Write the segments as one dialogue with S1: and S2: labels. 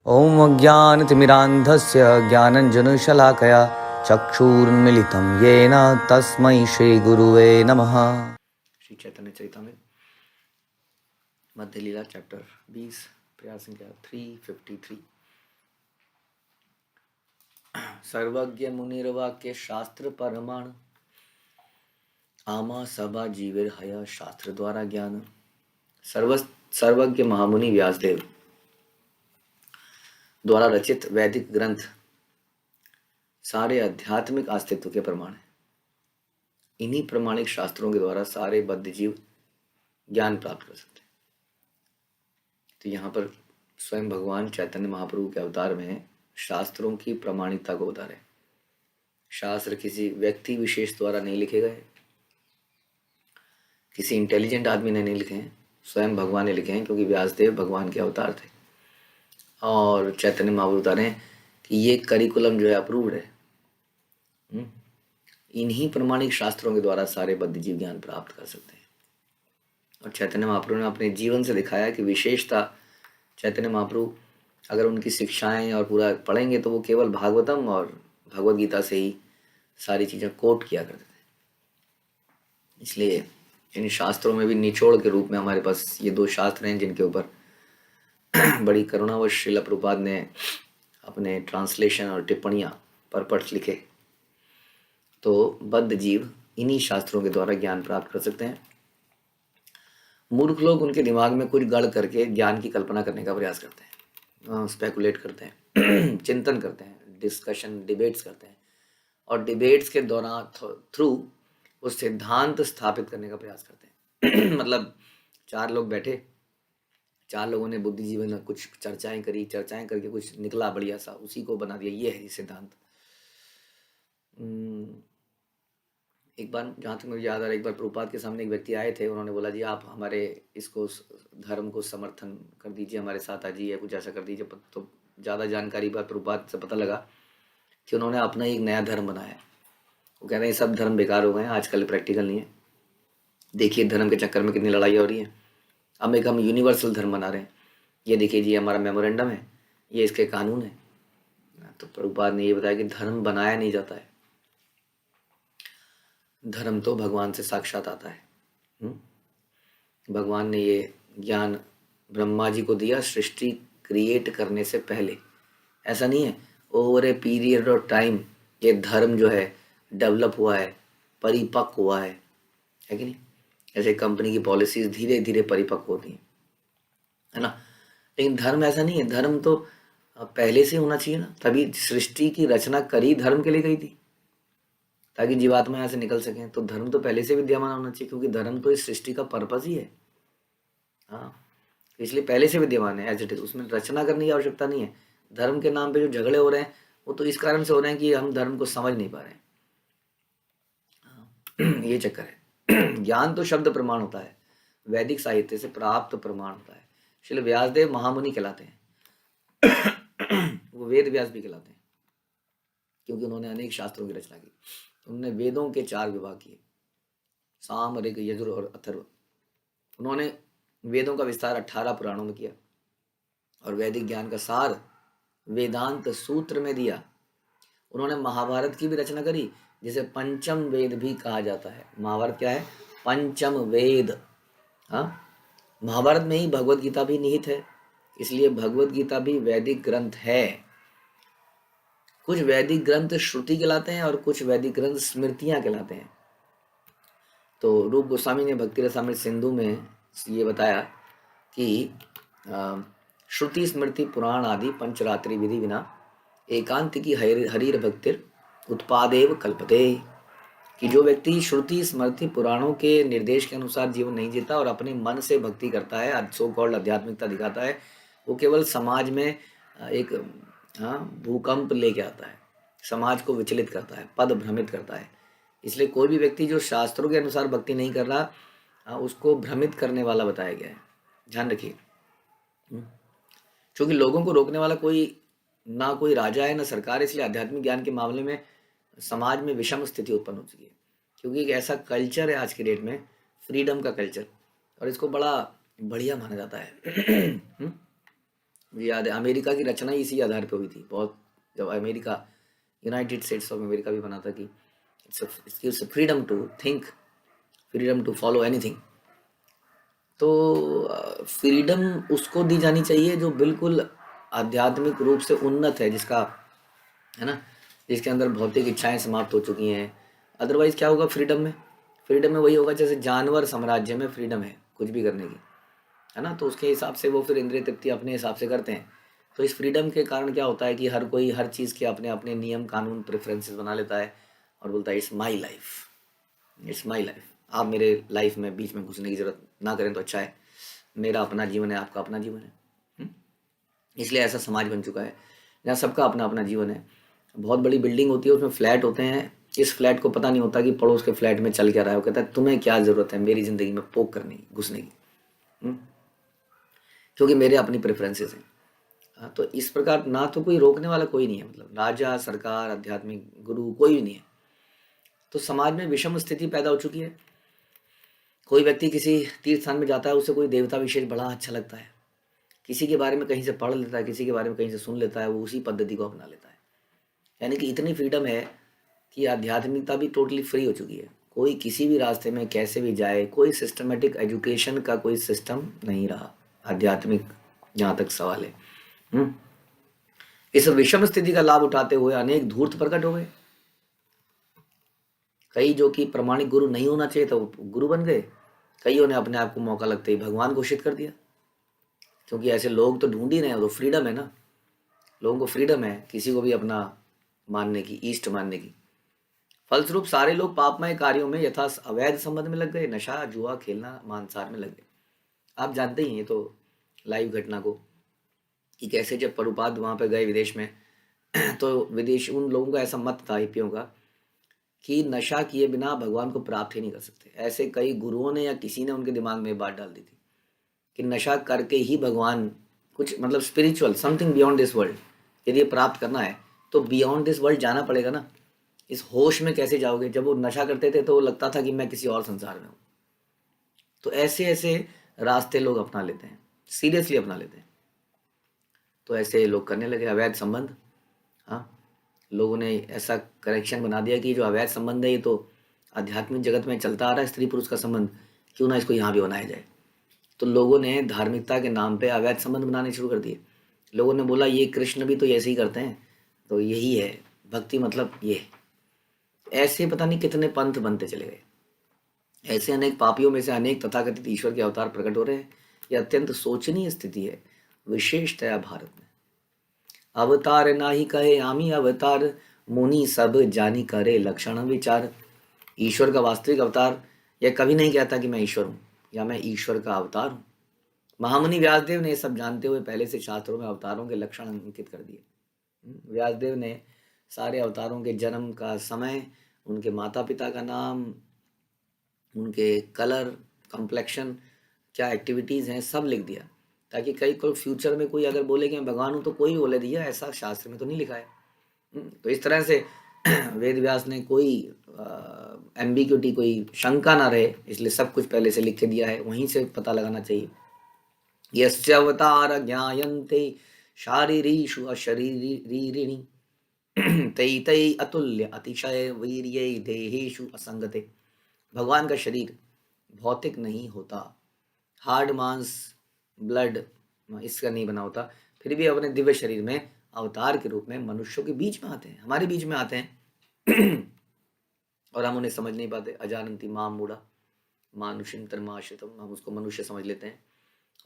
S1: ॐ अज्ञानतिमिरान्धस्य ज्ञानञ्जनशलाकया चक्षुरुन्मिलितं येन तस्मै श्रीगुरुवे नमः। श्री चैतन्य चरितामृत मध्य लीला चैप्टर 20 प्रयास संख्या 353। सर्वज्ञ मुनिर्वाक्य शास्त्र परमाण आमा सभा जीविर हया शास्त्र द्वारा ज्ञान। सर्वज्ञ महामुनि व्यासदेव द्वारा रचित वैदिक ग्रंथ सारे आध्यात्मिक अस्तित्व के प्रमाण है। इन्हीं प्रमाणिक शास्त्रों के द्वारा सारे बद्ध जीव ज्ञान प्राप्त कर सकते हैं। तो यहाँ पर स्वयं भगवान चैतन्य महाप्रभु के अवतार में शास्त्रों की प्रामाणिकता को बता रहे हैं। शास्त्र किसी व्यक्ति विशेष द्वारा नहीं लिखे गए, किसी इंटेलिजेंट आदमी ने नहीं लिखे हैं, स्वयं भगवान ने लिखे हैं, क्योंकि व्यासदेव भगवान के अवतार थे। और चैतन्य महाप्रभु बता रहे हैं कि ये करिकुलम जो है अप्रूव्ड है। इन्हीं प्रमाणिक शास्त्रों के द्वारा सारे बद्ध जीव ज्ञान प्राप्त कर सकते हैं। और चैतन्य महाप्रभु ने अपने जीवन से दिखाया कि विशेषता चैतन्य महाप्रभु अगर उनकी शिक्षाएं और पूरा पढ़ेंगे तो वो केवल भागवतम और भगवद गीता से ही सारी चीज़ें कोट किया करते थे। इसलिए इन शास्त्रों में भी निचोड़ के रूप में हमारे पास ये दो शास्त्र हैं जिनके ऊपर बड़ी करुणावश श्रील प्रभुपाद ने अपने ट्रांसलेशन और टिप्पणियाँ परपट लिखे। तो बद्ध जीव इन्हीं शास्त्रों के द्वारा ज्ञान प्राप्त कर सकते हैं। मूर्ख लोग उनके दिमाग में कुछ गढ़ करके ज्ञान की कल्पना करने का प्रयास करते हैं, स्पेकुलेट करते हैं, चिंतन करते हैं, डिस्कशन डिबेट्स करते हैं, और डिबेट्स के दौरान थ्रू उस सिद्धांत स्थापित करने का प्रयास करते हैं। मतलब चार लोग बैठे, चार लोगों ने बुद्धिजीवी में कुछ चर्चाएं करी, चर्चाएं करके कुछ निकला बढ़िया सा, उसी को बना दिया, ये है सिद्धांत। एक बार जहाँ तक मुझे याद आ रहा है, एक बार प्रभुपाद के सामने एक व्यक्ति आए थे, उन्होंने बोला जी आप हमारे इसको धर्म को समर्थन कर दीजिए, हमारे साथ आ जाइए, कुछ ऐसा कर दीजिए। तो ज़्यादा जानकारी बात प्रभुपाद से पता लगा कि उन्होंने अपना एक नया धर्म बनाया। वो कह रहे हैं सब धर्म बेकार हो गए हैं, आजकल प्रैक्टिकल नहीं है। देखिए धर्म के चक्कर में कितनी लड़ाई हो रही है। अब एक हम यूनिवर्सल धर्म बना रहे हैं, ये देखिए जी हमारा मेमोरेंडम है, ये इसके कानून है। तो प्रभुपाद ने ये बताया कि धर्म बनाया नहीं जाता है, धर्म तो भगवान से साक्षात आता है। भगवान ने ये ज्ञान ब्रह्मा जी को दिया सृष्टि क्रिएट करने से पहले। ऐसा नहीं है over a period of time ये धर्म जो है डेवलप हुआ है, परिपक्व हुआ है कि नहीं। ऐसे कंपनी की पॉलिसीज धीरे धीरे परिपक्व होती हैं, है ना। लेकिन धर्म ऐसा नहीं है, धर्म तो पहले से होना चाहिए ना, तभी सृष्टि की रचना करी धर्म के लिए गई थी, ताकि जीवात्मा यहाँ से निकल सकें। तो धर्म तो पहले से विद्यमान होना चाहिए, क्योंकि धर्म तो इस सृष्टि का पर्पस ही है। हाँ, इसलिए पहले से विद्यमान है एज इट इज, उसमें रचना करने की आवश्यकता नहीं है। धर्म के नाम पे जो झगड़े हो रहे हैं वो तो इस कारण से हो रहे हैं कि हम धर्म को समझ नहीं पा रहे हैं। ये चक्कर है। ज्ञान तो शब्द प्रमाण होता है, वैदिक साहित्य से प्राप्त प्रमाण होता है। श्रील व्यासदेव महामुनि कहलाते हैं। वो वेद व्यास भी कहलाते हैं, क्योंकि उन्होंने अनेक शास्त्रों की रचना की। उन्होंने वेदों के 4 विभाग किए, साम ऋग यजुर और अथर्व। उन्होंने वेदों का विस्तार 18 पुराणों में किया, और वैदिक ज्ञान का सार वेदांत सूत्र में दिया। उन्होंने महाभारत की भी रचना करी, जिसे पंचम वेद भी कहा जाता है। महाभारत क्या है? पंचम वेद। हाँ, महाभारत में ही भगवद गीता भी निहित है, इसलिए भगवद गीता भी वैदिक ग्रंथ है। कुछ वैदिक ग्रंथ श्रुति कहलाते हैं और कुछ वैदिक ग्रंथ स्मृतियां कहलाते हैं। तो रूप गोस्वामी ने भक्ति रसामृत सिंधु में ये बताया कि श्रुति स्मृति पुराण आदि पंचरात्रि विधि विना एकांत की हरीर भक्तिर उत्पादेव कल्पते। कि जो व्यक्ति श्रुति स्मृति पुराणों के निर्देश के अनुसार जीवन नहीं जीता और अपने मन से भक्ति करता है, सो कॉल्ड आध्यात्मिकता दिखाता है, वो केवल समाज में एक भूकंप लेके आता है, समाज को विचलित करता है, पद भ्रमित करता है। इसलिए कोई भी व्यक्ति जो शास्त्रों के अनुसार भक्ति नहीं कर रहा, उसको भ्रमित करने वाला बताया गया है। ध्यान रखिए, क्योंकि लोगों को रोकने वाला ना कोई राजा है ना सरकार, इसलिए आध्यात्मिक ज्ञान के मामले में समाज में विषम स्थिति उत्पन्न हो चुकी है। क्योंकि एक ऐसा कल्चर है आज के डेट में, फ्रीडम का कल्चर, और इसको बड़ा बढ़िया माना जाता है। मुझे याद है अमेरिका की रचना ही इसी आधार पे हुई थी बहुत, जब America United States of America भी बना था कि it's freedom to think, freedom to follow anything. तो फ्रीडम उसको दी जानी चाहिए जो बिल्कुल आध्यात्मिक रूप से उन्नत है, जिसका, है ना, जिसके अंदर भौतिक इच्छाएं समाप्त हो चुकी हैं। अदरवाइज क्या होगा फ्रीडम में? फ्रीडम में वही होगा जैसे जानवर साम्राज्य में फ्रीडम है कुछ भी करने की, है ना, तो उसके हिसाब से वो फिर इंद्रिय तृप्ति अपने हिसाब से करते हैं। तो इस फ्रीडम के कारण क्या होता है कि हर कोई हर चीज़ के अपने अपने नियम कानून प्रेफरेंसेस बना लेता है और बोलता है it's my life, it's my life. आप मेरे लाइफ में बीच में घुसने की जरूरत ना करें तो अच्छा है, मेरा अपना जीवन है, आपका अपना जीवन है। हम्म? इसलिए ऐसा समाज बन चुका है जहाँ सबका अपना अपना जीवन है। बहुत बड़ी बिल्डिंग होती है, उसमें फ्लैट होते हैं, इस फ्लैट को पता नहीं होता कि पड़ोस के फ्लैट में चल क्या रहा है। वो कहता है तुम्हें क्या ज़रूरत है मेरी ज़िंदगी में पोक करने की, घुसने की, हम्म? क्योंकि मेरे अपनी प्रेफरेंसेस हैं। हाँ, तो इस प्रकार ना तो कोई रोकने वाला कोई नहीं है, मतलब राजा सरकार आध्यात्मिक गुरु कोई भी नहीं है। तो समाज में विषम स्थिति पैदा हो चुकी है। कोई व्यक्ति किसी तीर्थ स्थान में जाता है, उसे कोई देवता विशेष बड़ा अच्छा लगता है, किसी के बारे में कहीं से पढ़ लेता है, किसी के बारे में कहीं से सुन लेता है, वो उसी पद्धति को अपना लेता है। यानी कि इतनी फ्रीडम है कि आध्यात्मिकता भी टोटली फ्री हो चुकी है। कोई किसी भी रास्ते में कैसे भी जाए, कोई सिस्टमेटिक एजुकेशन का कोई सिस्टम नहीं रहा आध्यात्मिक, जहाँ तक सवाल है। हम्म? इस विषम स्थिति का लाभ उठाते हुए अनेक धूर्त प्रकट हो गए। कई जो कि प्रमाणिक गुरु नहीं होना चाहिए तो गुरु बन गए, कईयों ने अपने आप को मौका लगते ही भगवान घोषित कर दिया। क्योंकि ऐसे लोग तो ढूंढ ही रहे हैं, तो फ्रीडम है ना, लोगों को फ्रीडम है किसी को भी अपना मानने की, ईस्ट मानने की। फलस्वरूप सारे लोग पापमय कार्यों में यथा अवैध संबंध में लग गए, नशा जुआ खेलना मांसाहार में लग गए। आप जानते ही हैं तो लाइव घटना को कि कैसे जब प्रभुपाद वहाँ पे गए विदेश में तो विदेश उन लोगों का ऐसा मत था हिप्पियों का कि नशा किए बिना भगवान को प्राप्त ही नहीं कर सकते। ऐसे कई गुरुओं ने या किसी ने उनके दिमाग में ये बात डाल दी थी कि नशा करके ही भगवान, कुछ मतलब spiritual something beyond this world यदि ये प्राप्त करना है तो बियॉन्ड दिस वर्ल्ड जाना पड़ेगा ना। इस होश में कैसे जाओगे? जब वो नशा करते थे तो लगता था कि मैं किसी और संसार में हूँ। तो ऐसे ऐसे रास्ते लोग अपना लेते हैं, सीरियसली अपना लेते हैं। तो ऐसे लोग करने लगे अवैध संबंध। हाँ, लोगों ने ऐसा करेक्शन बना दिया कि जो अवैध संबंध है ये तो आध्यात्मिक जगत में चलता आ रहा है, स्त्री पुरुष का संबंध, क्यों ना इसको यहाँ भी बनाया जाए। तो लोगों ने धार्मिकता के नाम पे अवैध संबंध बनाने शुरू कर दिए। लोगों ने बोला ये कृष्ण भी तो ऐसे ही करते हैं, तो यही है भक्ति, मतलब ये। ऐसे पता नहीं कितने पंथ बनते चले गए। ऐसे अनेक पापियों में से अनेक तथाकथित ईश्वर के अवतार प्रकट हो रहे हैं। यह अत्यंत शोचनीय स्थिति है, विशेषतया भारत में। अवतार नाही कहे आमी अवतार, मुनि सब जानी करे लक्षण विचार। ईश्वर का वास्तविक अवतार यह कभी नहीं कहता कि मैं ईश्वर हूँ या मैं ईश्वर का अवतार हूँ। महामुनि व्यासदेव ने सब जानते हुए पहले से शास्त्रों में अवतारों के लक्षण अंकित कर दिए। व्यासदेव ने सारे अवतारों के जन्म का समय, उनके माता पिता का नाम, उनके कलर, कम्प्लेक्शन, क्या एक्टिविटीज़ हैं, सब लिख दिया, ताकि कई को फ्यूचर में कोई अगर बोले कि मैं भगवान हूँ तो कोई बोले दिया ऐसा शास्त्र में तो नहीं लिखा है। तो इस तरह से वेद व्यास ने कोई एम्बिग्यूटी, कोई शंका ना रहे, इसलिए सब कुछ पहले से लिख के दिया है, वहीं से पता लगाना चाहिए। यस्यावतार ज्ञायन्ते शारीरीषु अशरीरिणी तै तै अतुल्य अतिशय वीर्ये देहेषु असंगते। भगवान का शरीर भौतिक नहीं होता, हार्ड मांस ब्लड इसका नहीं बना होता, फिर भी अपने दिव्य शरीर में अवतार के रूप में मनुष्यों के बीच में आते हैं, हमारे बीच में आते हैं और हम उन्हें समझ नहीं पाते। अजानंती माम मूढ़ा मानुषिम तन्माश्रितम, हम उसको मनुष्य समझ लेते हैं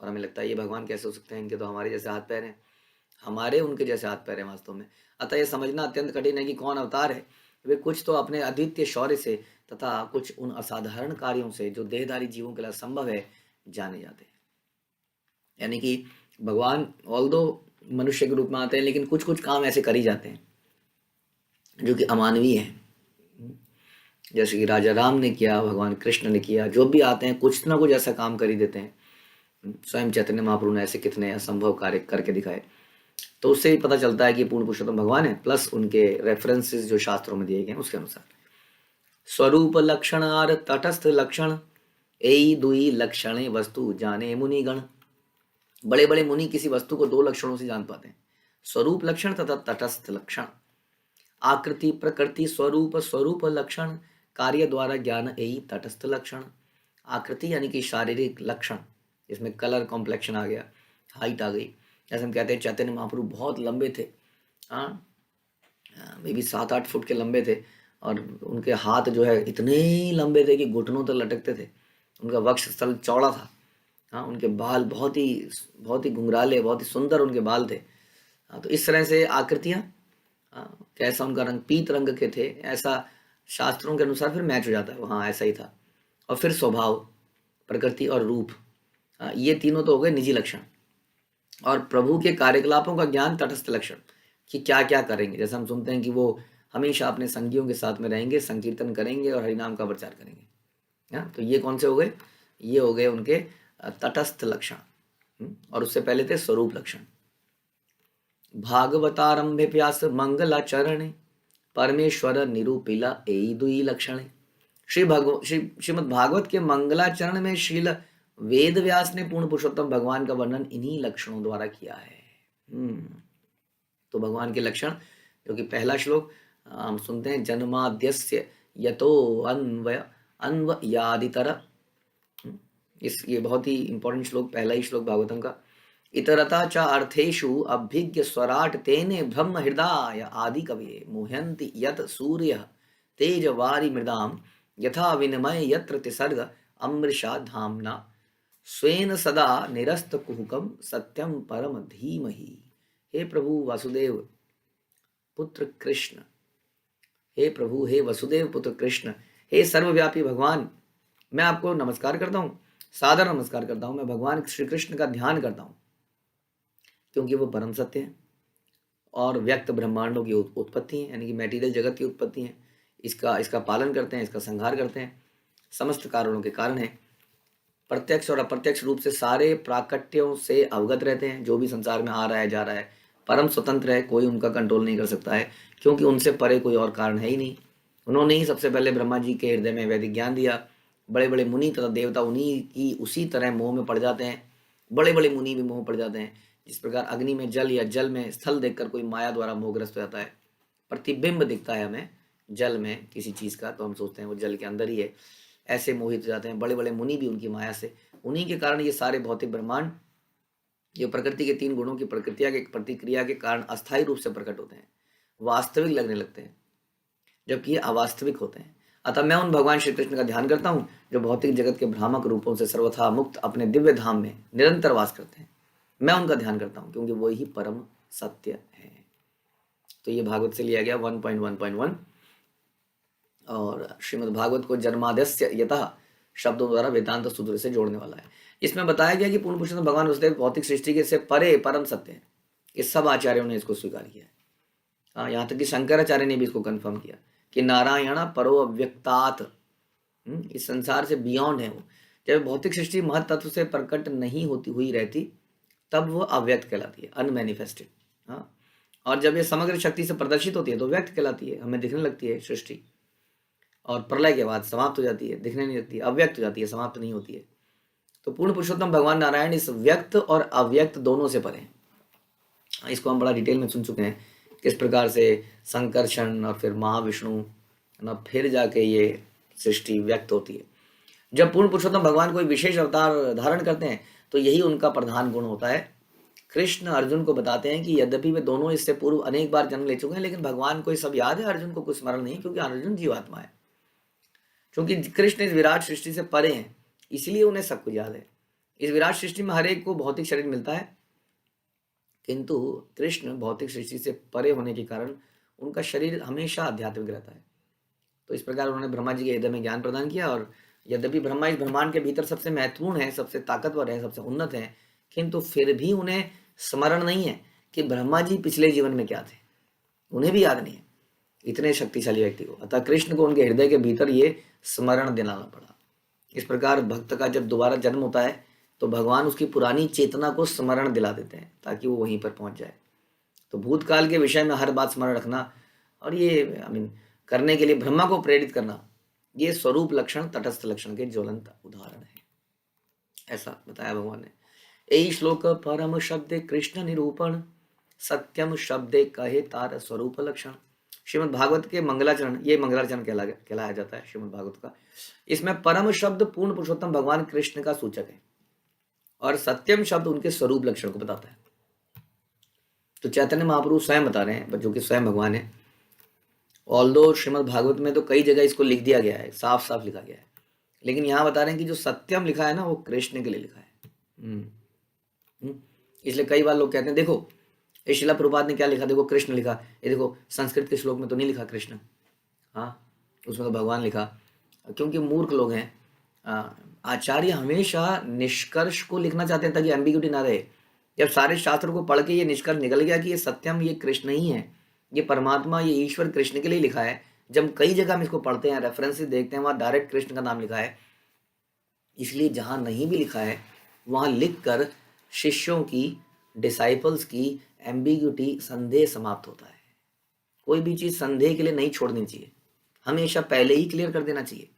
S1: और हमें लगता है ये भगवान कैसे हो सकते हैं, इनके तो हमारे जैसे हाथ पैर हैं। हमारे उनके जैसे हाथ पैर हैं वास्तव में। अतः यह समझना अत्यंत कठिन है कि कौन अवतार है। वे कुछ तो अपने अद्वितीय शौर्य से तथा कुछ उन असाधारण कार्यों से जो देहधारी जीवों के लिए असंभव है जाने जाते हैं। यानी कि भगवान ऑल्दो मनुष्य के रूप में आते हैं, लेकिन कुछ कुछ काम ऐसे कर ही जाते हैं जो कि अमानवीय हैं। जैसे कि राजा राम ने किया, भगवान कृष्ण ने किया, जो भी आते हैं कुछ ना कुछ ऐसा काम कर ही देते हैं। स्वयं चैतन्य महाप्रभु ने ऐसे कितने असंभव कार्य करके दिखाए। तो उससे ही पता चलता है कि पूर्ण पुरुषोत्तम भगवान है, प्लस उनके रेफरेंसेस जो शास्त्रों में दिए गए हैं उसके अनुसार। स्वरूप लक्षण आर तटस्थ लक्षण, एई दुई लक्षणे वस्तु जाने मुनिगण। बड़े बड़े मुनि किसी वस्तु को दो लक्षणों से जान पाते हैं, स्वरूप लक्षण तथा तटस्थ लक्षण। आकृति प्रकृति स्वरूप, स्वरूप लक्षण, कार्य द्वारा ज्ञान यही तटस्थ लक्षण। आकृति यानी कि शारीरिक लक्षण, इसमें कलर कॉम्प्लेक्शन आ गया, हाइट आ गई। जैसे हम कहते हैं चैतन्य महाप्रभु बहुत लंबे थे, हाँ, मे बी 7-8 फुट के लंबे थे, और उनके हाथ जो है इतने लंबे थे कि घुटनों तक लटकते थे। उनका वक्ष स्थल चौड़ा था, हाँ, उनके बाल बहुत ही घुंघराले, बहुत ही सुंदर उनके बाल थे। हाँ, तो इस तरह से आकृतियाँ, हाँ, कैसा उनका रंग पीत रंग के थे, ऐसा शास्त्रों के अनुसार फिर मैच हो जाता है, हाँ ऐसा ही था। और फिर स्वभाव, प्रकृति और रूप, हाँ, ये तीनों तो हो गए निजी लक्षण। और प्रभु के कार्यकलापों का ज्ञान तटस्थ लक्षण, कि क्या क्या करेंगे। जैसे हम सुनते हैं कि वो हमेशा अपने संगियों के साथ में रहेंगे, संकीर्तन करेंगे और हरिनाम का प्रचार करेंगे। हाँ, तो ये कौन से हो गए? ये हो गए उनके तटस्थ लक्षण। और उससे पहले थे स्वरूप लक्षण। भागवतारंभे प्यास मंगलाचरण, परमेश्वर निरूपिला एई दुई लक्षण। श्रीमद् भागवत के मंगलाचरण में श्रील वेद व्यास ने पूर्ण पुरुषोत्तम भगवान का वर्णन इन्हीं लक्षणों द्वारा किया है। तो भगवान के लक्षण, जो कि पहला श्लोक हम सुनते हैं, जन्माद्यस्य यतो अन्वयादितर। ये बहुत ही इंपॉर्टेंट श्लोक, पहला ही श्लोक भागवतम का। इतरता च अर्थेषु अभिज्ञ स्वराट तेने ब्रह्म हृदय आदि कवये मुह्यन्ति यत सूर्य तेज वारी मृदाम यथा विनिमय यत्र तिसर्ग अमृषा धाम्ना स्वेन सदा निरस्त कुहुकम सत्यम परम धीमहि। हे प्रभु वासुदेव पुत्र कृष्ण, हे प्रभु, हे वसुदेव पुत्र कृष्ण, हे सर्वव्यापी भगवान, मैं आपको नमस्कार करता हूँ, सादर नमस्कार करता हूँ। मैं भगवान श्री कृष्ण का ध्यान करता हूँ, क्योंकि वो परम सत्य है और व्यक्त ब्रह्मांडों की उत्पत्ति है, यानी कि मैटीरियल जगत की उत्पत्ति है। इसका पालन करते हैं, इसका संहार करते हैं, समस्त कारणों के कारण है। प्रत्यक्ष और अप्रत्यक्ष रूप से सारे प्राकट्यों से अवगत रहते हैं। जो भी संसार में आ रहा है जा रहा है, परम स्वतंत्र है, कोई उनका कंट्रोल नहीं कर सकता है, क्योंकि उनसे परे कोई और कारण है ही नहीं। उन्होंने ही सबसे पहले ब्रह्मा जी के हृदय में वैदिक ज्ञान दिया। बड़े बड़े मुनि तथा देवता उन्हीं की उसी तरह मोह में पड़ जाते हैं। बड़े बड़े मुनि भी मोह पड़ जाते हैं। जिस प्रकार अग्नि में जल या जल में स्थल देखकर कोई माया द्वारा मोहग्रस्त हो जाता है, प्रतिबिंब दिखता है हमें जल में किसी चीज़ का, तो हम सोचते हैं वो जल के अंदर ही है, ऐसे मोहित हो जाते हैं। बड़े बड़े मुनि भी उनकी माया से, उन्हीं के कारण ये सारे भौतिक ब्रह्मांड, ये प्रकृति के 3 गुणों की प्रतिक्रिया के कारण अस्थायी रूप से प्रकट होते हैं, वास्तविक लगने लगते हैं, जबकि ये अवास्तविक होते हैं। अतः मैं उन भगवान श्री कृष्ण का ध्यान करता हूँ जो भौतिक जगत के भ्रामक रूपों से सर्वथा मुक्त अपने दिव्य धाम में निरंतर वास करते हैं। मैं उनका ध्यान करता हूँ, क्योंकि वही परम सत्य है। तो ये भागवत से लिया गया 1.1.1 और श्रीमद् भागवत को जन्माद्यस्य यतः शब्दों द्वारा वेदांत सूत्र से जोड़ने वाला है। इसमें बताया गया कि पूर्ण पुरुषोत्तम भगवान वसुदेव भौतिक सृष्टि के से परे परम सत्य है। इस सब आचार्यों ने इसको स्वीकार किया है। हाँ, यहाँ तक कि शंकराचार्य ने भी इसको कंफर्म किया कि नारायण परो अव्यक्तात्, इस संसार से बियॉन्ड है वो। जब भौतिक सृष्टि महत तत्व से प्रकट नहीं होती हुई रहती, तब वो अव्यक्त कहलाती है, अनमैनिफेस्टेड। हाँ, और जब ये समग्र शक्ति से प्रदर्शित होती है तो व्यक्त कहलाती है, हमें दिखने लगती है सृष्टि। और प्रलय के बाद समाप्त हो जाती है, दिखने नहीं लगती है, अव्यक्त हो जाती है, समाप्त नहीं होती है। तो पूर्ण पुरुषोत्तम भगवान नारायण इस व्यक्त और अव्यक्त दोनों से परे हैं। इसको हम बड़ा डिटेल में सुन चुके हैं, किस प्रकार से संकर्षण और फिर महाविष्णु ना, फिर जाके ये सृष्टि व्यक्त होती है। जब पूर्ण पुरुषोत्तम भगवान कोई विशेष अवतार धारण करते हैं तो यही उनका प्रधान गुण होता है। कृष्ण अर्जुन को बताते हैं कि यद्यपि वे दोनों इससे पूर्व अनेक बार जन्म ले चुके हैं, लेकिन भगवान को ये सब याद है, अर्जुन को कुछ स्मरण नहीं, क्योंकि अर्जुन जीवात्मा है। क्योंकि कृष्ण इस विराट सृष्टि से परे हैं, इसलिए उन्हें सब कुछ याद है। इस विराट सृष्टि में हर एक को भौतिक शरीर मिलता है, किंतु कृष्ण भौतिक सृष्टि से परे होने के कारण उनका शरीर हमेशा आध्यात्मिक रहता है। तो इस प्रकार उन्होंने ब्रह्मा जी के हृदय में ज्ञान प्रदान किया। और यद्यपि ब्रह्मा इस ब्रह्मांड के भीतर सबसे महत्वपूर्ण है, सबसे ताकतवर है, सबसे उन्नत है, किंतु फिर भी उन्हें स्मरण नहीं है कि ब्रह्मा जी पिछले जीवन में क्या थे, उन्हें भी याद नहीं है, इतने शक्तिशाली व्यक्ति को। अतः कृष्ण को उनके हृदय के भीतर ये स्मरण दिलाना पड़ा। इस प्रकार भक्त का जब दोबारा जन्म होता है तो भगवान उसकी पुरानी चेतना को स्मरण दिला देते हैं, ताकि वो वहीं पर पहुंच जाए। तो भूतकाल के विषय में हर बात स्मरण रखना और ये करने के लिए ब्रह्मा को प्रेरित करना, ये स्वरूप लक्षण तटस्थ लक्षण के ज्वलंत उदाहरण है, ऐसा बताया भगवान ने। यही श्लोक परम शब्दे कृष्ण निरूपण, सत्यम शब्दे कहे तार स्वरूप लक्षण। श्रीमद् भागवत के मंगलाचरण, ये मंगलाचरण कहलाया जाता है श्रीमद् भागवत का। इसमें परम शब्द पूर्ण पुरुषोत्तम भगवान कृष्ण का सूचक है और सत्यम शब्द उनके स्वरूप लक्षण को बताता है। तो चैतन्य महाप्रभु स्वयं बता रहे हैं, जो कि स्वयं भगवान है। ऑल्दो श्रीमद् भागवत में तो कई जगह इसको लिख दिया गया है, साफ साफ लिखा गया है, लेकिन यहाँ बता रहे हैं कि जो सत्यम लिखा है ना, वो कृष्ण के लिए लिखा है। इसलिए कई बार लोग कहते हैं देखो ये शिला प्रभुपाद ने क्या लिखा, देखो कृष्ण लिखा, ये देखो संस्कृत के श्लोक में तो नहीं लिखा कृष्ण, हाँ उसमें तो भगवान लिखा। क्योंकि मूर्ख लोग हैं। आचार्य हमेशा निष्कर्ष को लिखना चाहते हैं ताकि एम्बिग्यूटी ना रहे। जब सारे शास्त्रों को पढ़ के ये निष्कर्ष निकल गया कि ये सत्यम, ये कृष्ण ही है, ये परमात्मा, ये ईश्वर कृष्ण के लिए लिखा है। जब कई जगह हम इसको पढ़ते हैं, रेफरेंसेस देखते हैं, वहाँ डायरेक्ट कृष्ण का नाम लिखा है। इसलिए जहाँ नहीं भी लिखा है वहाँ लिख कर शिष्यों की, डिसाइपल्स की एम्बिग्यूटी, संदेह समाप्त होता है। कोई भी चीज़ संदेह के लिए नहीं छोड़नी चाहिए, हमेशा पहले ही क्लियर कर देना चाहिए।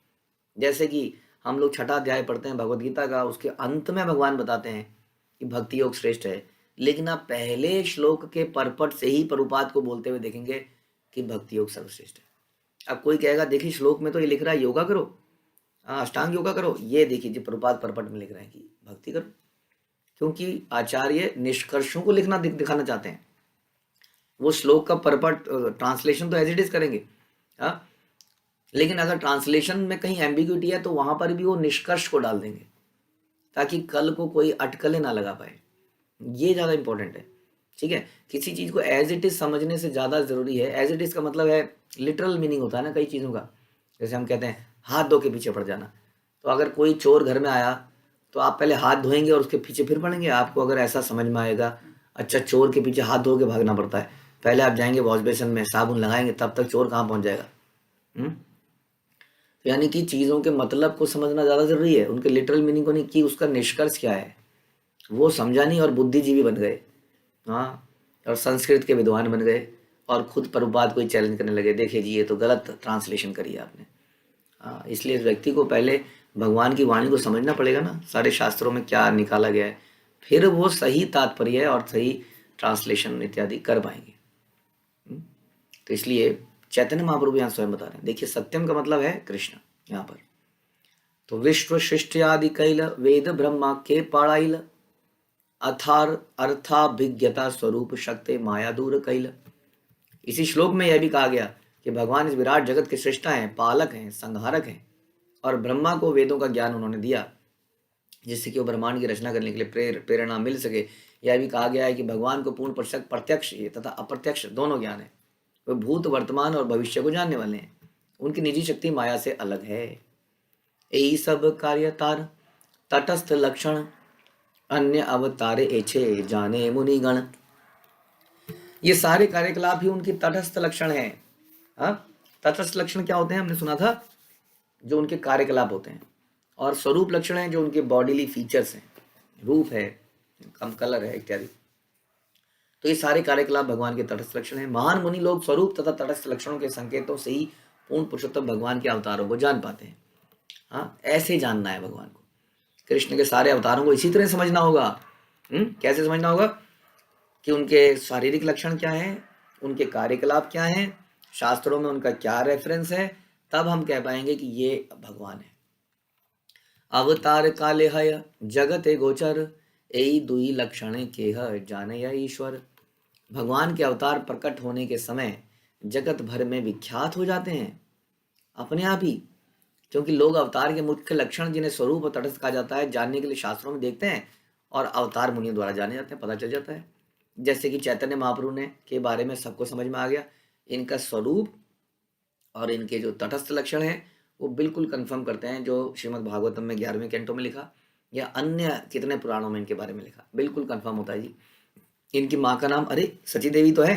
S1: जैसे कि हम लोग छठा अध्याय पढ़ते हैं भगवद गीता का, उसके अंत में भगवान बताते हैं कि भक्ति योग श्रेष्ठ है, लेकिन आप पहले श्लोक के परपट से ही प्रभुपाद को बोलते हुए देखेंगे कि भक्ति योग सर्वश्रेष्ठ है। अब कोई कहेगा देखिए श्लोक में तो ये लिख रहा है योगा करो, अष्टांग योगा करो, ये देखिए जी प्रभुपाद परपट में लिख रहे हैं कि भक्ति करो। क्योंकि आचार्य निष्कर्षों को लिखना दिखाना चाहते हैं। वो श्लोक का परपट ट्रांसलेशन तो एज इट इज करेंगे, हाँ, लेकिन अगर ट्रांसलेशन में कहीं एम्बिग्यूटी है तो वहां पर भी वो निष्कर्ष को डाल देंगे ताकि कल को कोई अटकलें ना लगा पाए। ये ज़्यादा इंपॉर्टेंट है, ठीक है। किसी चीज़ को एज इट इज समझने से ज़्यादा ज़रूरी है, एज इट इज का मतलब है लिटरल मीनिंग होता है ना कई चीज़ों का। जैसे हम कहते हैं हाथ धो के पीछे पड़ जाना, तो अगर कोई चोर घर में आया तो आप पहले हाथ धोएंगे और उसके पीछे फिर पड़ेंगे। आपको अगर ऐसा समझ में आएगा, अच्छा चोर के पीछे हाथ धो के भागना पड़ता है, पहले आप जाएंगे वॉश बेसिन में साबुन लगाएंगे, तब तक चोर कहाँ पहुँच जाएगा। यानी कि चीज़ों के मतलब को समझना ज़्यादा ज़रूरी है, उनके लिटरल मीनिंग को नहीं, कि उसका निष्कर्ष क्या है वो समझा नहीं और बुद्धिजीवी बन गए, हाँ, और संस्कृत के विद्वान बन गए और खुद प्रभुपाद को ही चैलेंज करने लगे, देखिए जी ये तो गलत ट्रांसलेशन करी आपने। हाँ, इसलिए इस व्यक्ति को पहले भगवान की वाणी को समझना पड़ेगा ना, सारे शास्त्रों में क्या निकाला गया है, फिर वो सही तात्पर्य और सही ट्रांसलेशन इत्यादि कर पाएंगे। तो इसलिए चैतन्य महाप्रभु यहाँ स्वयं बता रहे हैं, देखिए सत्यम का मतलब है कृष्ण यहाँ पर। तो विश्व सृष्टि आदि कैल वेद ब्रह्मा के पाड़ाइल, अथार अर्थाभिज्ञता स्वरूप शक्ति माया दूर कैल। इसी श्लोक में यह भी कहा गया कि भगवान इस विराट जगत के सृष्टा हैं, पालक हैं, संहारक हैं, और ब्रह्मा को वेदों का ज्ञान उन्होंने दिया जिससे कि वो ब्रह्मांड की रचना करने के लिए प्रेरणा मिल सके। यह भी कहा गया है कि भगवान को पूर्ण प्रत्यक्ष तथा अप्रत्यक्ष दोनों ज्ञान है, वे भूत वर्तमान और भविष्य को जानने वाले हैं, उनकी निजी शक्ति माया से अलग है। यही सब कार्य तार तटस्थ लक्षण अन्य अवतारे एछे जाने मुनिगण। ये सारे कार्यकलाप ही उनकी तटस्थ लक्षण है। हाँ, तटस्थ लक्षण क्या होते हैं हमने सुना था, जो उनके कार्यकलाप होते हैं, और स्वरूप लक्षण है जो उनके बॉडीली फीचर्स हैं, रूप है, कम कलर है इत्यादि। तो ये सारे कार्यकलाप भगवान के तटस्थ लक्षण हैं। महान मुनि लोग स्वरूप तथा तटस्थ लक्षणों के संकेतों से ही पूर्ण पुरुषोत्तम भगवान के अवतारों को जान पाते हैं। हाँ, ऐसे जानना है भगवान को, कृष्ण के सारे अवतारों को इसी तरह समझना होगा। कैसे समझना होगा कि उनके शारीरिक लक्षण क्या हैं, उनके कार्यकलाप क्या हैं, शास्त्रों में उनका क्या रेफरेंस है, तब हम कह पाएंगे कि ये भगवान है। अवतार काले हय जगते गोचर, यही दुई लक्षण के है जाने या ईश्वर। भगवान के अवतार प्रकट होने के समय जगत भर में विख्यात हो जाते हैं अपने आप ही, क्योंकि लोग अवतार के मुख्य लक्षण जिन्हें स्वरूप और तटस्थ कहा जाता है जानने के लिए शास्त्रों में देखते हैं और अवतार मुनियों द्वारा जाने जाते हैं, पता चल जाता है। जैसे कि चैतन्य महाप्रभु ने के बारे में सबको समझ में आ गया, इनका स्वरूप और इनके जो तटस्थ लक्षण हैं वो बिल्कुल कंफर्म करते हैं जो श्रीमद् भागवतम में 11वें कैंटो में लिखा या अन्य कितने पुराणों में इनके बारे में लिखा, बिल्कुल कंफर्म होता है जी। इनकी माँ का नाम अरे सची देवी तो है,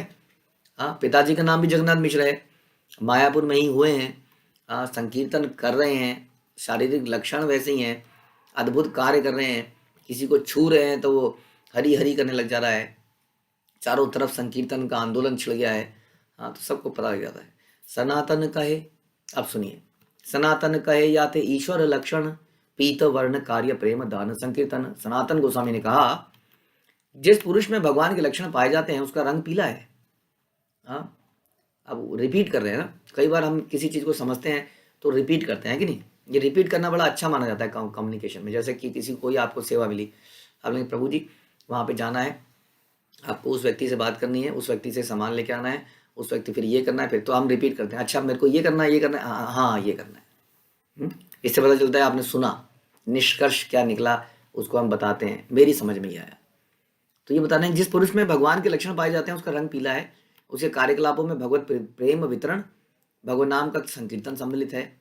S1: हाँ, पिताजी का नाम भी जगन्नाथ मिश्र है, मायापुर में ही हुए हैं, संकीर्तन कर रहे हैं, शारीरिक लक्षण वैसे ही हैं, अद्भुत कार्य कर रहे हैं, किसी को छू रहे हैं तो वो हरी हरी करने लग जा रहा है, चारों तरफ संकीर्तन का आंदोलन छिड़ गया है। हाँ, तो सबको पता लग जाता है। सनातन कहे, अब सुनिए, सनातन कहे याते ईश्वर लक्षण, पीत वर्ण कार्य प्रेम दान संकीर्तन। सनातन गोस्वामी ने कहा जिस पुरुष में भगवान के लक्षण पाए जाते हैं उसका रंग पीला है। हाँ, अब रिपीट कर रहे हैं ना, कई बार हम किसी चीज़ को समझते हैं तो रिपीट करते हैं कि नहीं। ये रिपीट करना बड़ा अच्छा माना जाता है कम्युनिकेशन में। जैसे कि किसी कोई आपको सेवा मिली, आपने प्रभु जी वहाँ पे जाना है, आपको उस व्यक्ति से बात करनी है, उस व्यक्ति से सामान लेके आना है, उस व्यक्ति फिर ये करना है, फिर तो हम रिपीट करते हैं, अच्छा मेरे को ये करना है, ये करना है, हाँ हाँ ये करना है। इससे पता चलता है आपने सुना, निष्कर्ष क्या निकला उसको हम बताते हैं, मेरी समझ में ही आया। तो ये बता रहे हैं जिस पुरुष में भगवान के लक्षण पाए जाते हैं उसका रंग पीला है, उसके कार्यकलापों में भगवत प्रेम वितरण, भगवान नाम का संकीर्तन सम्मिलित है।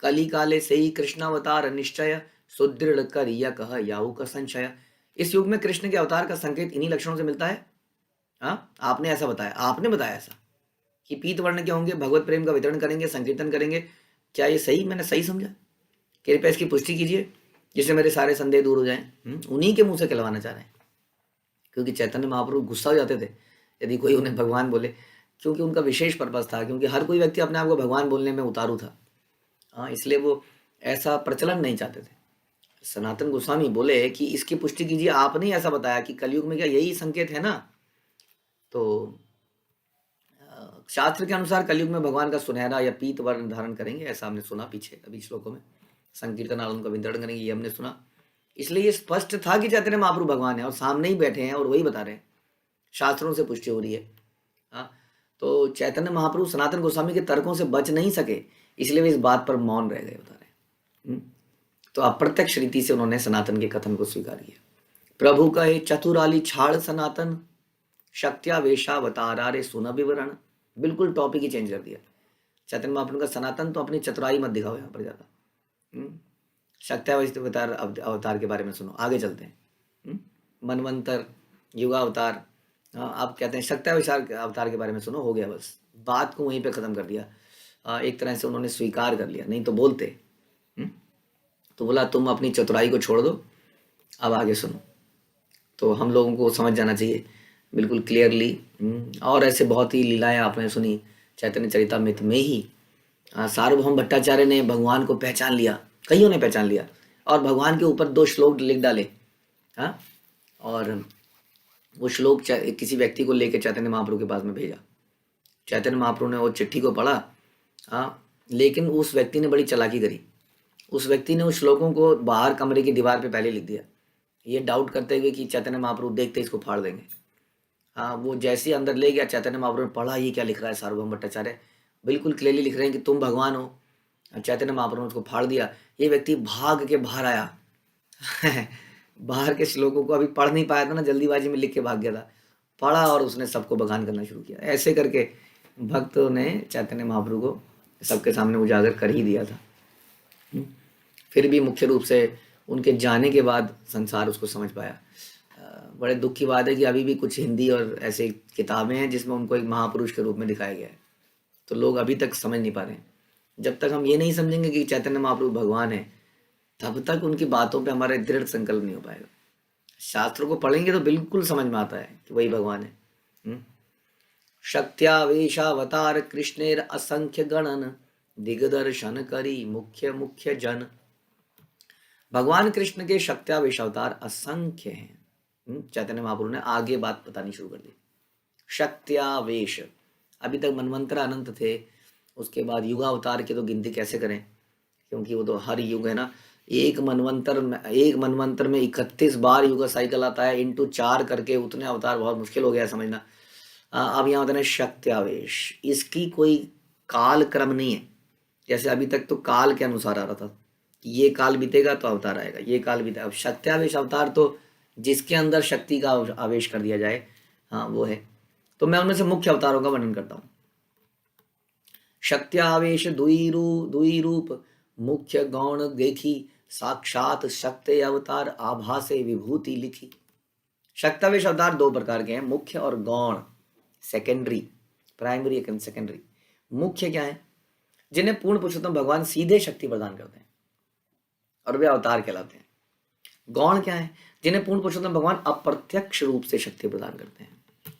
S1: कली काले से ही कृष्णावतार निश्चय, सुदृढ़ करिया कह याहू का संशय। इस युग में कृष्ण के अवतार का संकेत इन्हीं लक्षणों से मिलता है। हाँ, आपने ऐसा बताया, आपने बताया ऐसा कि पीत वर्ण के होंगे, भगवत प्रेम का वितरण करेंगे, संकीर्तन करेंगे। क्या ये सही, मैंने सही समझा? कृपया इसकी पुष्टि कीजिए जिससे मेरे सारे संदेह दूर हो जाएं। उन्हीं के मुंह से कहलवाना चाह रहे हैं, क्योंकि चैतन्य महाप्रभु गुस्सा हो जाते थे यदि कोई उन्हें भगवान बोले, क्योंकि उनका विशेष पर्पस था, क्योंकि हर कोई व्यक्ति अपने आप को भगवान बोलने में उतारू था। हाँ, इसलिए वो ऐसा प्रचलन नहीं चाहते थे। सनातन गोस्वामी बोले कि इसकी पुष्टि कीजिए, आपने ऐसा बताया कि कलयुग में क्या यही संकेत है ना। तो शास्त्र के अनुसार कलयुग में भगवान का सुनहरा या पीत वर्ण धारण करेंगे, ऐसा हमने सुना पीछे अभी श्लोकों में। संकीर्तन उनका वितरण करेंगे, ये हमने सुना। इसलिए ये स्पष्ट था कि चैतन्य महाप्रभु भगवान है और सामने ही बैठे हैं और वही बता रहे हैं, शास्त्रों से पुष्टि हो रही है। हाँ, तो चैतन्य महाप्रभु सनातन गोस्वामी के तर्कों से बच नहीं सके, इसलिए वे इस बात पर मौन रह गए, बता रहे हैं। तो अप्रत्यक्ष रीति से उन्होंने सनातन के कथन को स्वीकार किया। प्रभु कहे चतुराली छाड़ सनातन, शक्त्यावेशावतारा रे सुन विवरण। बिल्कुल टॉपिक ही चेंज कर दिया। चैतन्य महाप्रभु का सनातन तो अपनी चतुराई मत दिखाओ यहाँ पर ज्यादा। शक्त्यावेशावतार अवतार के बारे में सुनो, आगे चलते हैं। मनवंतर, युगावतार, आप कहते हैं शक्त्यावेशार अवतार के बारे में सुनो, हो गया बस, बात को वहीं पे खत्म कर दिया। एक तरह से उन्होंने स्वीकार कर लिया, नहीं तो बोलते। तो बोला तुम अपनी चतुराई को छोड़ दो, अब आगे सुनो। तो हम लोगों को समझ जाना चाहिए बिल्कुल क्लियरली। और ऐसे बहुत ही लीलाएं आपने सुनी चैतन्य चरितामृत में ही। सार्वभौम भट्टाचार्य ने भगवान को पहचान लिया, कईयों ने पहचान लिया, और भगवान के ऊपर 2 श्लोक लिख डाले। हाँ, और वो श्लोक किसी व्यक्ति को लेकर चैतन्य महाप्रभु के पास में भेजा। चैतन्य महाप्रभु ने वो चिट्ठी को पढ़ा। हाँ, लेकिन उस व्यक्ति ने बड़ी चालाकी करी। उस व्यक्ति ने उस श्लोकों को बाहर कमरे की दीवार पे पहले लिख दिया, ये डाउट करते हुए कि चैतन्य महाप्रभु देखते इसको फाड़ देंगे। हाँ, वो जैसे ही अंदर ले गया, चैतन्य महाप्रभु ने पढ़ा ये क्या लिख रहा है सार्वभौम भट्टाचार्य, बिल्कुल क्लियरली लिख रहे हैं कि तुम भगवान हो। चैतन्य महाप्रभु ने उसको फाड़ दिया। ये व्यक्ति भाग के बाहर आया बाहर के श्लोकों को अभी पढ़ नहीं पाया था ना, जल्दीबाजी में लिख के भाग गया था, पढ़ा और उसने सबको बखान करना शुरू किया। ऐसे करके भक्तों ने चैतन्य महाप्रभु को सबके सामने उजागर कर ही दिया था। फिर भी मुख्य रूप से उनके जाने के बाद संसार उसको समझ पाया। बड़े दुख की बात है कि अभी भी कुछ हिंदी और ऐसे किताबें हैं जिसमें उनको एक महापुरुष के रूप में दिखाया गया है, तो लोग अभी तक समझ नहीं पा रहे हैं। जब तक हम ये नहीं समझेंगे कि चैतन्य महाप्रभु भगवान है, तब तक उनकी बातों पे हमारा दृढ़ संकल्प नहीं हो पाएगा। शास्त्रों को पढ़ेंगे तो बिल्कुल समझ में आता है कि वही भगवान है। शक्त्यावेशावतार कृष्णेर असंख्य गणन, दिग्दर्शन करी मुख्य मुख्य जन। भगवान कृष्ण के शक्त्यावेशावतार असंख्य हैं। चैतन्य महाप्रभु ने आगे बात बतानी शुरू कर दी। शक्त्यावेश, अभी तक मनवंतर अनंत थे, उसके बाद युगावतार की तो गिनती कैसे करें, क्योंकि वो तो हर युग है ना। एक मनवंतर में 31 बार युग साइकिल आता है, इंटू 4 करके उतने अवतार, बहुत मुश्किल हो गया समझना। अब यहाँ होता है शक्त्यावेश, इसकी कोई काल क्रम नहीं है। जैसे अभी तक तो काल के अनुसार आ रहा था, ये काल बीतेगा तो अवतार आएगा, ये काल बीतेगा। अब शक्त्यावेश अवतार तो जिसके अंदर शक्ति का आवेश कर दिया जाए, हाँ वो है। तो मैं उनमें से मुख्य अवतारों का वर्णन करता हूँ। शक्त्यावेश दुई रूप, मुख्य गौण देखी, साक्षात शक्ति अवतार आभासे विभूति लिखी। शक्त्यावेश अवतार 2 प्रकार के हैं, मुख्य और गौण, सेकेंडरी, प्राइमरी एंड सेकेंडरी। मुख्य क्या है? जिन्हें पूर्ण पुरुषोत्तम भगवान सीधे शक्ति प्रदान करते हैं और वे अवतार कहलाते हैं। गौण क्या है? जिन्हें पूर्ण पुरुषोत्तम भगवान अप्रत्यक्ष रूप से शक्ति प्रदान करते हैं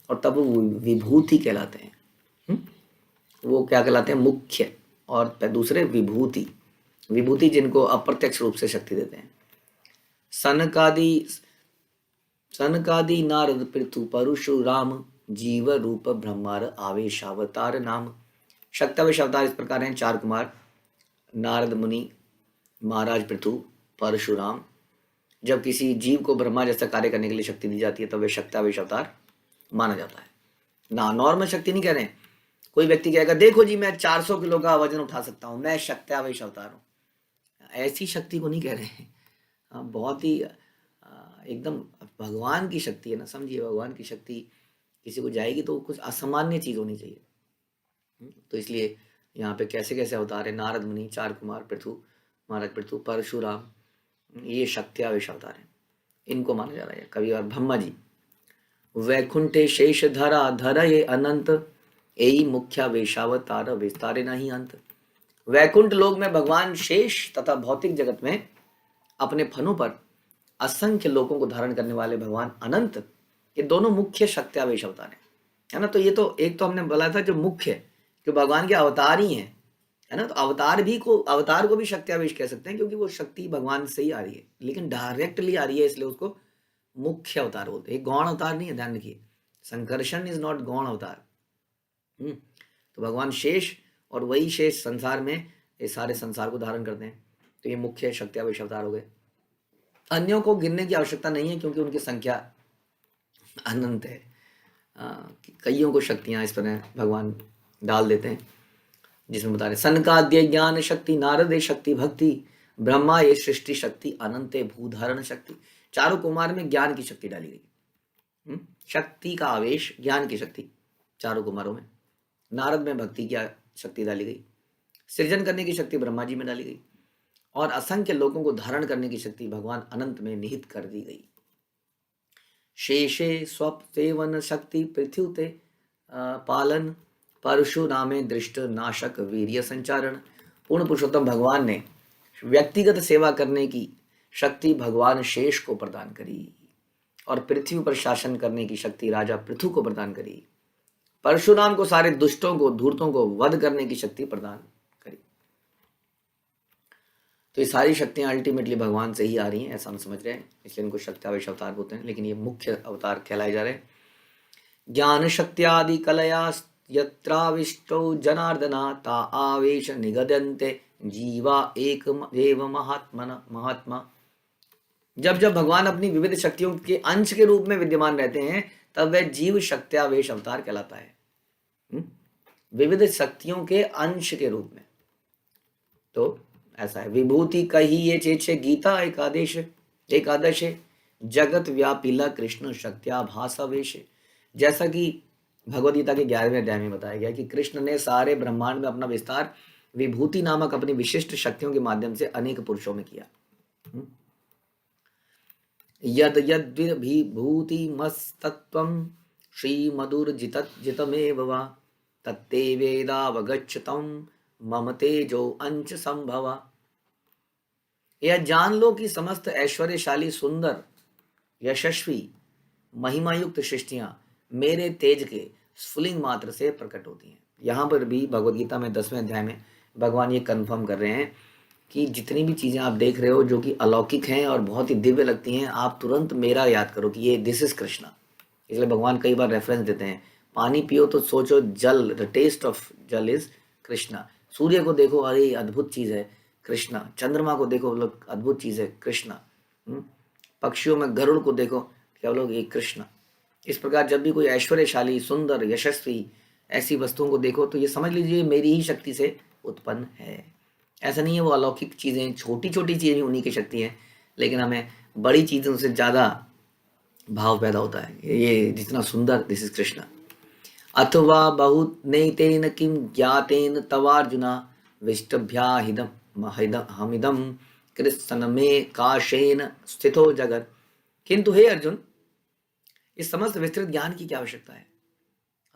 S1: और तब वो विभूति कहलाते हैं। वो क्या कहलाते हैं? मुख्य, और दूसरे विभूति। विभूति जिनको अप्रत्यक्ष रूप से शक्ति देते हैं। सनकादि सनकादि नारद पृथु परशुराम जीव रूप ब्रह्मार आवेशावतार नाम। शक्तावेश अवतार इस प्रकार हैं: 4 कुमार, नारद मुनि, महाराज पृथु, परशुराम। जब किसी जीव को ब्रह्मा जैसा कार्य करने के लिए शक्ति दी जाती है तब वे शक्तावेश अवतार माना जाता है ना। नॉर्मल शक्ति नहीं कह रहे हैं। कोई व्यक्ति कहेगा देखो जी मैं 400 किलो का वजन उठा सकता हूं, मैं शक्तावेश अवतार हूं, ऐसी शक्ति को नहीं कह रहे हैं। बहुत ही एकदम भगवान की शक्ति है ना, समझिए। भगवान की शक्ति किसी को जाएगी तो कुछ असामान्य चीज होनी चाहिए। तो इसलिए यहाँ पे कैसे कैसे अवतार है: नारद मुनि, 4 कुमार, पृथु, महाराज पृथु, परशुराम, ये शक्त्यावेश अवतार है, इनको माना जा रहा है। कवि और ब्रह्मा जी वैकुंठे शेष धरा धर ये अनंत, यही मुख्य वेशावतार विस्तारे नहीं अंत। वैकुंठ लोक में भगवान शेष तथा भौतिक जगत में अपने फनों पर असंख्य लोगों को धारण करने वाले भगवान अनंत, ये दोनों मुख्य शक्त्यावेश अवतार है ना। तो ये तो एक तो हमने बोला था जो मुख्य, जो भगवान के अवतार ही हैं, है ना। तो अवतार को भी शक्त्यावेश कह सकते हैं क्योंकि वो शक्ति भगवान से ही आ रही है, लेकिन डायरेक्टली आ रही है इसलिए उसको मुख्य अवतार बोलते हैं। गौण अवतार नहीं है, ध्यान रखिए। संकर्षण इज नॉट गौण अवतार। तो भगवान शेष, और वही शेष संसार में ये सारे संसार को धारण करते हैं। तो ये मुख्य शक्त्यावेश अवतार हो गए। अन्यों को गिनने की आवश्यकता नहीं है क्योंकि उनकी संख्या अनंत है। कईयों को शक्तियां इस तरह भगवान डाल देते हैं, जिसमें बता रहे सनकाद्य ज्ञान शक्ति, नारद शक्ति भक्ति, ब्रह्मा ये सृष्टि शक्ति, अनंत भूधारण शक्ति। 4 कुमार में ज्ञान की शक्ति डाली गई। शक्ति का आवेश, ज्ञान की शक्ति 4 कुमारों में। नारद में भक्ति की शक्ति डाली गई, सृजन करने की शक्ति ब्रह्मा जी में डाली गई, और असंख्य लोगों को धारण करने की शक्ति भगवान अनंत में निहित कर दी गई। शेषे स्वप्तेवन शक्ति पृथ्वीते पालन, परशुरामे दृष्ट नाशक वीर्य संचारण। पूर्ण पुरुषोत्तम भगवान ने व्यक्तिगत सेवा करने की शक्ति भगवान शेष को प्रदान करी, और पृथ्वी पर शासन करने की शक्ति राजा पृथु को प्रदान करी। परशुराम को सारे दुष्टों को, धूर्तों को वध करने की शक्ति प्रदान करी। तो ये सारी शक्तियां अल्टीमेटली भगवान से ही आ रही हैं, ऐसा हम समझ रहे हैं, इसलिए इनको शक्त्यावेश अवतार बोलते हैं। लेकिन ये मुख्य अवतार कहलाए जा रहे हैं। ज्ञान शक्त्यादि कलया यत्राविष्टो जनार्दना, ता आवेश निगदन्ते जीवा एक देव महात्मा। जब जब भगवान अपनी विविध शक्तियों के अंश के रूप में विद्यमान रहते हैं तब वह जीव शक्त्यावेश अवतार कहलाता है। विविध शक्तियों के अंश के रूप में। तो ऐसा है। विभूति कही ये चेचे गीता एकादश जगत व्यापिला कृष्ण शक्त्याभासावेश। जैसा कि भगवद गीता के 11वें अध्याय में बताया गया कि कृष्ण ने सारे ब्रह्मांड में अपना विस्तार विभूति नामक अपनी विशिष्ट शक्तियों के माध्यम से अनेक पुरुषों में किया। यद यद्विभूतिमस्तत्त्वं श्रीमधुरजितमेव वा, तत्ते वेदावगच्छतं मम तेजो अंश संभवा। यह जान लो कि समस्त ऐश्वर्यशाली, सुंदर, यशस्वी, महिमायुक्त सृष्टियां मेरे तेज के स्फुलिंग मात्र से प्रकट होती हैं। यहाँ पर भी भगवद गीता में 10वें अध्याय में भगवान ये कन्फर्म कर रहे हैं कि जितनी भी चीज़ें आप देख रहे हो जो कि अलौकिक हैं और बहुत ही दिव्य लगती हैं, आप तुरंत मेरा याद करो कि ये दिस इज कृष्णा। इसलिए भगवान कई बार रेफरेंस देते हैं। पानी पियो तो सोचो जल, द टेस्ट ऑफ जल इज कृष्णा। सूर्य को देखो, अरे अद्भुत चीज़ है कृष्णा। चंद्रमा को देखो, लोग अद्भुत चीज़ है कृष्णा। पक्षियों में गरुड़ को देखो, क्या लोग, ये कृष्णा। इस प्रकार जब भी कोई ऐश्वर्यशाली, सुंदर, यशस्वी ऐसी वस्तुओं को देखो तो ये समझ लीजिए मेरी ही शक्ति से उत्पन्न है। ऐसा नहीं है वो अलौकिक चीज़ें, छोटी छोटी चीज़ें उन्हीं की शक्ति है, लेकिन हमें बड़ी चीज़ों से ज़्यादा भाव पैदा होता है। ये जितना सुंदर, दिस इज कृष्णा। अथवा बहुत नैतेन किम ज्ञातेन तवार्जुना, विष्टभ्याहिदम हमिदम कृष्ण में काशेन स्थितो जगत। किंतु हे अर्जुन, इस समस्त विस्तृत ज्ञान की क्या आवश्यकता है?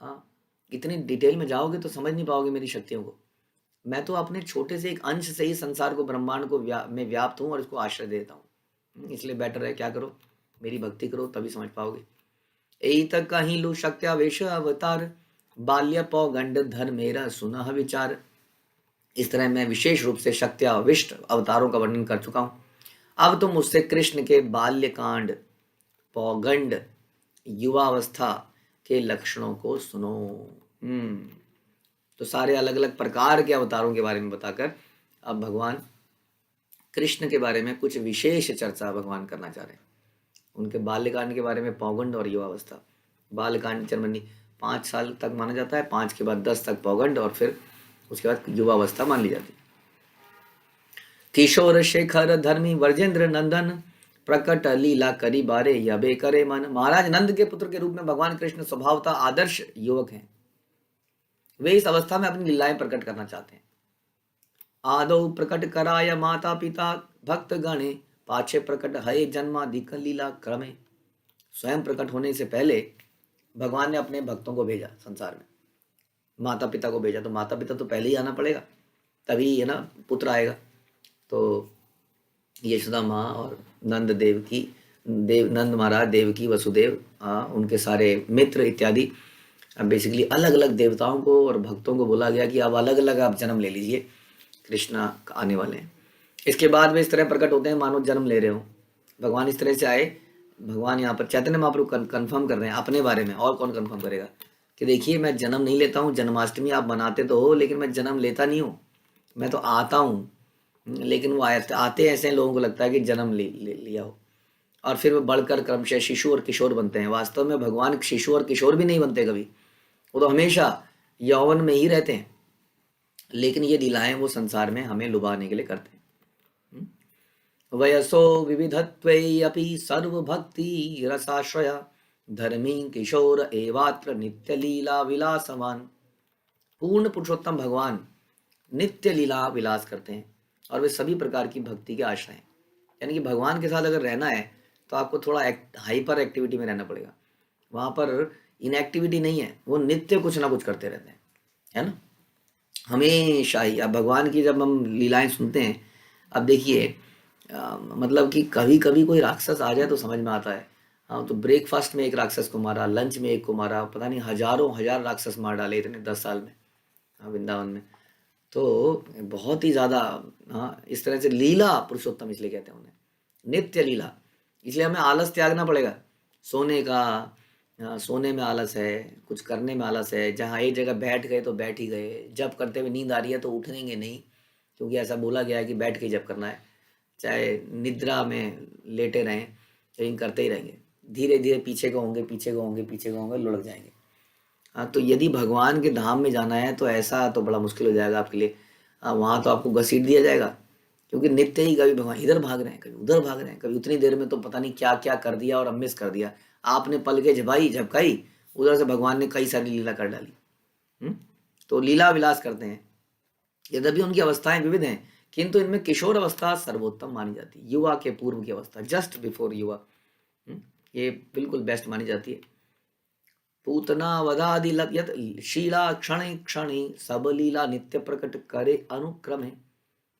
S1: हाँ, इतनी डिटेल में जाओगे तो समझ नहीं पाओगे मेरी शक्तियों को। मैं तो अपने छोटे से एक अंश से ही संसार को, ब्रह्मांड को में व्याप्त हूँ और इसको आश्रय देता हूँ। इसलिए बेटर है क्या करो, मेरी भक्ति करो, तभी समझ पाओगे। यही तक कहीं लू शक्त्यावेश अवतार, बाल्य पौगंड धर्मेरा सुनह विचार। इस तरह मैं विशेष रूप से शक्त्याविष्ट अवतारों का वर्णन कर चुका हूँ। अब तुम मुझसे कृष्ण के बाल्यकांड, पौगंड, युवावस्था के लक्षणों को सुनो। तो सारे अलग अलग प्रकार के अवतारों के बारे में बताकर अब भगवान कृष्ण के बारे में कुछ विशेष चर्चा भगवान करना चाह रहे हैं। उनके बाल्यकांड के बारे में, पौगंड और युवावस्था। बाल्यकांड जनरली 5 साल तक माना जाता है, 5 के बाद 10 तक पौगंड, और फिर उसके बाद युवावस्था मान ली जाती है। किशोर शेखर धर्मी वर्जेंद्र नंदन, प्रकट लीला करी बारे यबे करे मन। महाराज नंद के पुत्र के रूप में भगवान कृष्ण स्वभावतः आदर्श युवक हैं। वे इस अवस्था में अपनी लीलाएं प्रकट करना चाहते हैं। आदौ प्रकट कराय माता पिता भक्त गणे, पाछे प्रकट हये जन्मादिक लीला क्रमे। स्वयं प्रकट होने से पहले भगवान ने अपने भक्तों को भेजा संसार में, माता पिता को भेजा। तो माता पिता तो पहले ही आना पड़ेगा, तभी है ना पुत्र आएगा। तो यशोदा माँ और नंद नंद महाराज, देवकी, वसुदेव, उनके सारे मित्र इत्यादि, बेसिकली अलग अलग देवताओं को और भक्तों को बोला गया कि अब अलग अलग आप जन्म ले लीजिए, कृष्णा आने वाले हैं। इसके बाद वे इस तरह प्रकट होते हैं मानो जन्म ले रहे हो। भगवान इस तरह से आए। भगवान यहाँ पर चैतन्य महाप्रभु कन्फर्म कर रहे हैं अपने बारे में, और कौन कन्फर्म करेगा, कि देखिए मैं जन्म नहीं लेता हूँ। जन्माष्टमी आप बनाते तो हो, लेकिन मैं जन्म लेता नहीं हूँ। मैं तो आता हूँ, लेकिन वो आते ऐसे लोगों को लगता है कि जन्म लिया हो, और फिर वो बढ़कर क्रमशः शिशु और किशोर बनते हैं। वास्तव में भगवान शिशु और किशोर भी नहीं बनते कभी, वो तो हमेशा यौवन में ही रहते हैं। लेकिन ये लीलाएं वो संसार में हमें लुभाने के लिए करते हैं। वयसो विविधत्वैपि सर्वभक्ति रसाश्रया, धर्मी किशोर एवात्र नित्य लीला विलासवान। पूर्ण पुरुषोत्तम भगवान नित्य लीला विलास करते हैं, और वे सभी प्रकार की भक्ति के आश्रय हैं। यानी कि भगवान के साथ अगर रहना है तो आपको थोड़ा हाइपर एक्टिविटी में रहना पड़ेगा। वहाँ पर इनएक्टिविटी नहीं है, वो नित्य कुछ ना कुछ करते रहते हैं, है ना, हमेशा ही। अब भगवान की जब हम लीलाएं सुनते हैं, अब देखिए मतलब कि कभी कभी कोई राक्षस आ जाए तो समझ में आता है। तो ब्रेकफास्ट में एक राक्षस को मारा, लंच में एक को मारा, पता नहीं हजारों हजार राक्षस मार डाले इतने 10 साल में वृंदावन में। तो बहुत ही ज़्यादा, इस तरह से लीला पुरुषोत्तम इसलिए कहते हैं उन्हें, नित्य लीला। इसलिए हमें आलस त्यागना पड़ेगा। सोने का, सोने में आलस है, कुछ करने में आलस है। जहाँ एक जगह बैठ गए तो बैठ ही गए, जब करते हुए नींद आ रही है तो उठेंगे नहीं, क्योंकि ऐसा बोला गया है कि बैठ के जब करना है। चाहे निद्रा में लेटे रहें, लेकिन करते ही रहेंगे। धीरे धीरे पीछे को होंगे, पीछे को होंगे, पीछे को होंगे, लुढ़क जाएंगे। तो यदि भगवान के धाम में जाना है तो ऐसा तो बड़ा मुश्किल हो जाएगा आपके लिए। वहाँ तो आपको घसीट दिया जाएगा, क्योंकि नित्य ही कभी भगवान इधर भाग रहे हैं, कभी उधर भाग रहे हैं, कभी उतनी देर में तो पता नहीं क्या क्या कर दिया और मिस कर दिया। आपने पल के झपकाई, उधर से भगवान ने कई सारी लीला कर डाली। तो लीला विलास करते हैं। यद्यपि उनकी अवस्थाएं विविध हैं, किंतु इनमें किशोर अवस्था सर्वोत्तम मानी जाती है। युवा के पूर्व की अवस्था, जस्ट बिफोर युवा, ये बिल्कुल बेस्ट मानी जाती है। पूतना वदादि लभ्यत शीला क्षण क्षणी, सब लीला नित्य प्रकट करे अनुक्रमे।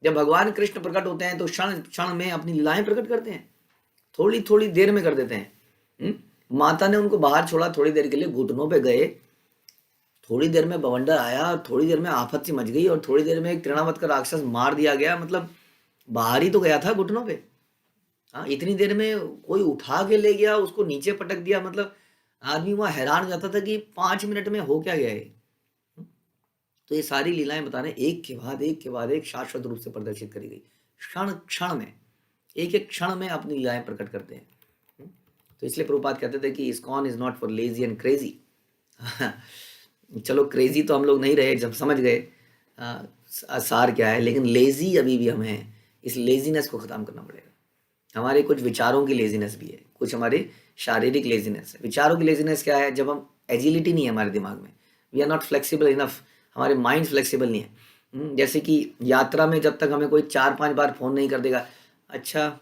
S1: जब भगवान कृष्ण प्रकट होते हैं तो क्षण क्षण में अपनी लीलाएं प्रकट करते हैं, थोड़ी थोड़ी देर में कर देते हैं। माता ने उनको बाहर छोड़ा, थोड़ी देर के लिए घुटनों पे गए, थोड़ी देर में बवंडर आया, थोड़ी देर में आफत सी मच गई, और थोड़ी देर में एक तृणावत का राक्षस मार दिया गया। मतलब बाहर ही तो गया था घुटनों पे। इतनी देर में कोई उठा के ले गया, उसको नीचे पटक दिया। मतलब आदमी वहां हैरान हो जाता था कि 5 मिनट में हो क्या गया है। तो ये सारी लीलाएं बता रहे हैं, एक के बाद एक शाश्वत रूप से प्रदर्शित करी गई। क्षण क्षण में, एक एक क्षण में अपनी लीलाएं प्रकट करते हैं। तो इसलिए प्रभुपाद कहते थे कि ISKCON is not for lazy and crazy. चलो क्रेजी तो हम लोग नहीं रहे, जब समझ गए सार क्या है, लेकिन लेजी अभी भी हम हैं। इस लेजीनेस को ख़त्म करना पड़ेगा। हमारे कुछ विचारों की लेजीनेस भी है, कुछ हमारी शारीरिक लेजीनेस है। विचारों की लेजीनेस क्या है? जब हम एजिलिटी नहीं है हमारे दिमाग में, we are not flexible enough, हमारे माइंड फ्लेक्सिबल नहीं है। जैसे कि यात्रा में जब तक हमें कोई 4-5 बार फ़ोन नहीं कर देगा, अच्छा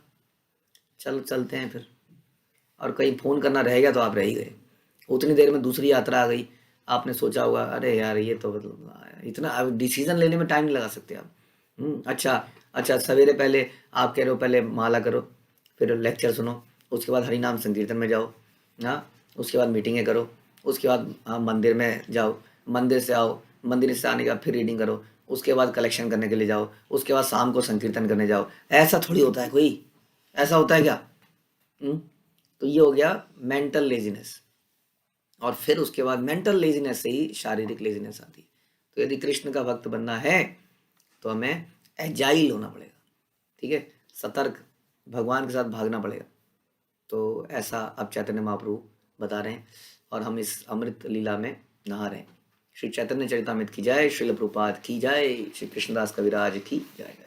S1: चलो चलते हैं फिर, और कहीं फ़ोन करना रह गया तो आप रह ही गए। उतनी देर में दूसरी यात्रा आ गई, आपने सोचा होगा अरे यार ये तो मतलब इतना डिसीजन लेने में टाइम नहीं लगा सकते आप। अच्छा सवेरे पहले आप कह रहे हो पहले माला करो, फिर लेक्चर सुनो, उसके बाद हरिनाम संकीर्तन में जाओ, उसके बाद मीटिंगें करो, उसके बाद मंदिर में जाओ, मंदिर से आओ, मंदिर से आने के बाद फिर रीडिंग करो, उसके बाद कलेक्शन करने के लिए जाओ, उसके बाद शाम को संकीर्तन करने जाओ। ऐसा थोड़ी होता है कोई, ऐसा होता है क्या? तो ये हो गया मेंटल लेजीनेस। और फिर उसके बाद मेंटल लेजीनेस से ही शारीरिक लेजीनेस आती है। तो यदि कृष्ण का भक्त बनना है तो हमें एजाइल होना पड़ेगा, ठीक है, सतर्क, भगवान के साथ भागना पड़ेगा। तो ऐसा अब चैतन्य महाप्रभु बता रहे हैं और हम इस अमृत लीला में नहा रहे हैं। श्री चैतन्य चरितामृत की जय, श्रील प्रभुपाद की जय, श्री कृष्णदास कविराज की जय।